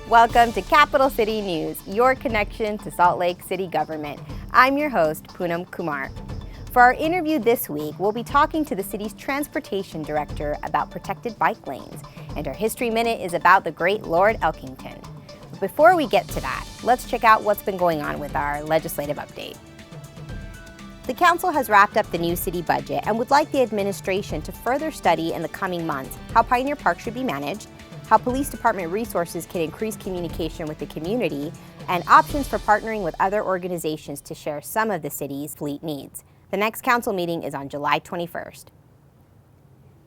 Welcome to Capital City News, your connection to Salt Lake City government. I'm your host, Poonam Kumar. For our interview this week, we'll be talking to the city's transportation director about protected bike lanes, and our History Minute is about the great Lord Elkington. But before we get to that, let's check out what's been going on with our legislative update. The council has wrapped up the new city budget and would like the administration to further study in the coming months how Pioneer Park should be managed, how police department resources can increase communication with the community, and options for partnering with other organizations to share some of the city's fleet needs. The next council meeting is on July 21st.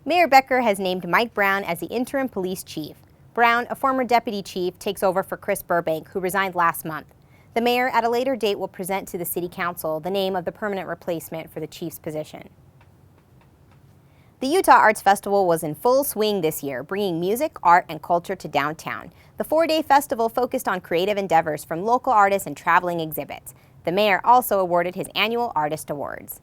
Mayor Becker has named Mike Brown as the interim police chief. Brown, a former deputy chief, takes over for Chris Burbank, who resigned last month. The mayor, at a later date, will present to the city council the name of the permanent replacement for the chief's position. The Utah Arts Festival was in full swing this year, bringing music, art, and culture to downtown. The four-day festival focused on creative endeavors from local artists and traveling exhibits. The mayor also awarded his annual Artist Awards.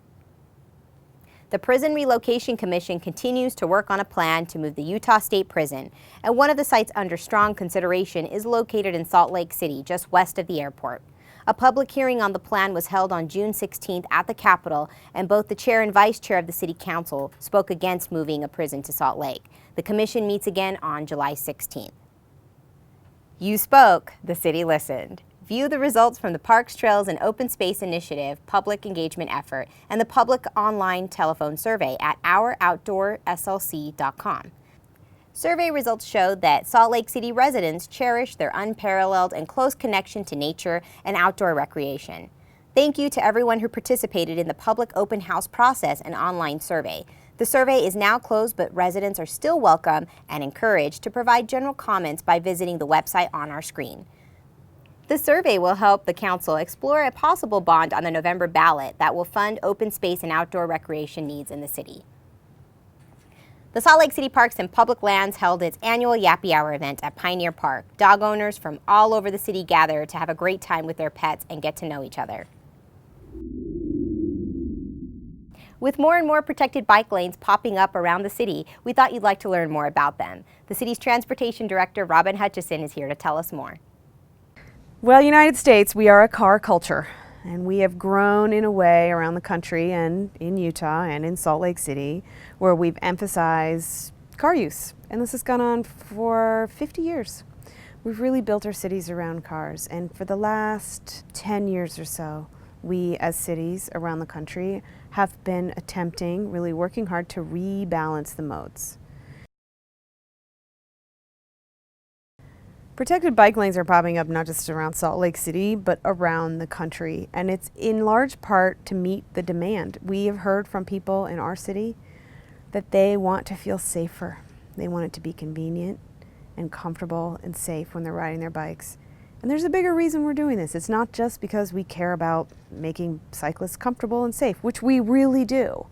The Prison Relocation Commission continues to work on a plan to move the Utah State Prison, and one of the sites under strong consideration is located in Salt Lake City, just west of the airport. A public hearing on the plan was held on June 16th at the Capitol, and both the chair and vice chair of the city council spoke against moving a prison to Salt Lake. The commission meets again on July 16th. You spoke, the city listened. View the results from the Parks, Trails, and Open Space Initiative public engagement effort and the public online telephone survey at ouroutdoorslc.com. Survey results showed that Salt Lake City residents cherish their unparalleled and close connection to nature and outdoor recreation. Thank you to everyone who participated in the public open house process and online survey. The survey is now closed, but residents are still welcome and encouraged to provide general comments by visiting the website on our screen. The survey will help the council explore a possible bond on the November ballot that will fund open space and outdoor recreation needs in the city. The Salt Lake City Parks and Public Lands held its annual Yappy Hour event at Pioneer Park. Dog owners from all over the city gathered to have a great time with their pets and get to know each other. With more and more protected bike lanes popping up around the city, we thought you'd like to learn more about them. The city's transportation director, Robin Hutcheson, is here to tell us more. Well, United States, we are a car culture, and we have grown in a way around the country and in Utah and in Salt Lake City where we've emphasized car use, and this has gone on for 50 years. We've really built our cities around cars, and for the last 10 years or so, we as cities around the country have been attempting, really working hard to rebalance the modes. Protected bike lanes are popping up not just around Salt Lake City, but around the country, and it's in large part to meet the demand. We have heard from people in our city that they want to feel safer. They want it to be convenient and comfortable and safe when they're riding their bikes. And there's a bigger reason we're doing this. It's not just because we care about making cyclists comfortable and safe, which we really do.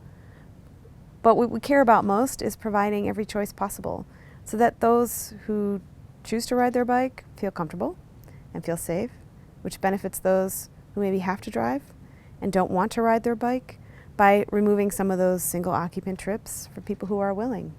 But what we care about most is providing every choice possible so that those who choose to ride their bike feel comfortable and feel safe, which benefits those who maybe have to drive and don't want to ride their bike by removing some of those single occupant trips for people who are willing.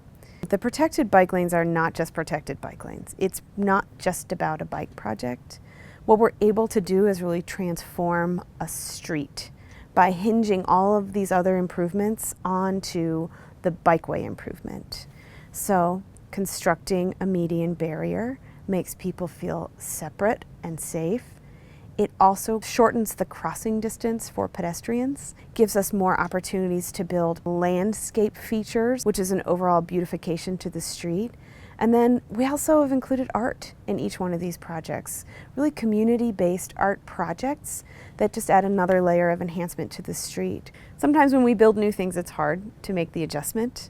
The protected bike lanes are not just protected bike lanes. It's not just about a bike project. What we're able to do is really transform a street by hinging all of these other improvements onto the bikeway improvement. So constructing a median barrier makes people feel separate and safe. It also shortens the crossing distance for pedestrians, gives us more opportunities to build landscape features, which is an overall beautification to the street. And then we also have included art in each one of these projects, really community-based art projects that just add another layer of enhancement to the street. Sometimes when we build new things, it's hard to make the adjustment.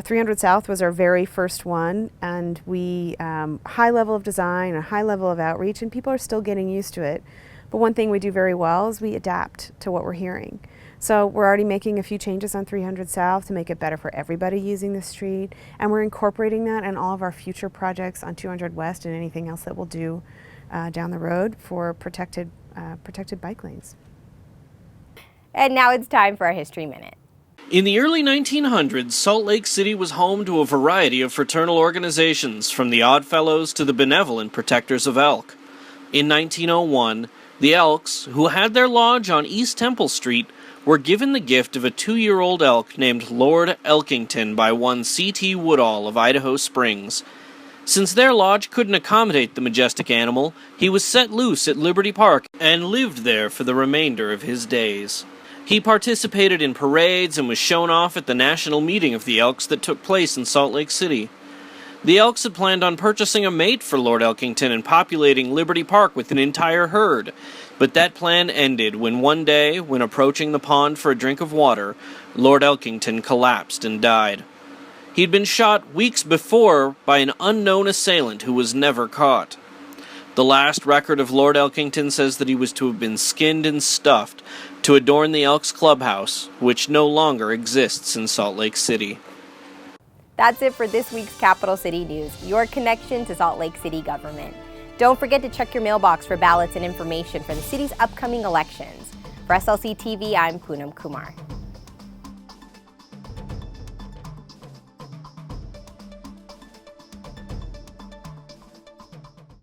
300 South was our very first one, and we high level of design, a high level of outreach, and people are still getting used to it. But one thing we do very well is we adapt to what we're hearing. So we're already making a few changes on 300 South to make it better for everybody using the street, and we're incorporating that in all of our future projects on 200 West and anything else that we'll do down the road for protected bike lanes. And now it's time for our History Minute. In the early 1900s, Salt Lake City was home to a variety of fraternal organizations, from the Oddfellows to the Benevolent Protectors of Elk. In 1901, the Elks, who had their lodge on East Temple Street, were given the gift of a 2-year-old elk named Lord Elkington by one C.T. Woodall of Idaho Springs. Since their lodge couldn't accommodate the majestic animal, he was set loose at Liberty Park and lived there for the remainder of his days. He participated in parades and was shown off at the national meeting of the Elks that took place in Salt Lake City. The Elks had planned on purchasing a mate for Lord Elkington and populating Liberty Park with an entire herd, but that plan ended when one day, when approaching the pond for a drink of water, Lord Elkington collapsed and died. He'd been shot weeks before by an unknown assailant who was never caught. The last record of Lord Elkington says that he was to have been skinned and stuffed to adorn the Elks Clubhouse, which no longer exists in Salt Lake City. That's it for this week's Capital City News, your connection to Salt Lake City government. Don't forget to check your mailbox for ballots and information for the city's upcoming elections. For SLC TV, I'm Poonam Kumar.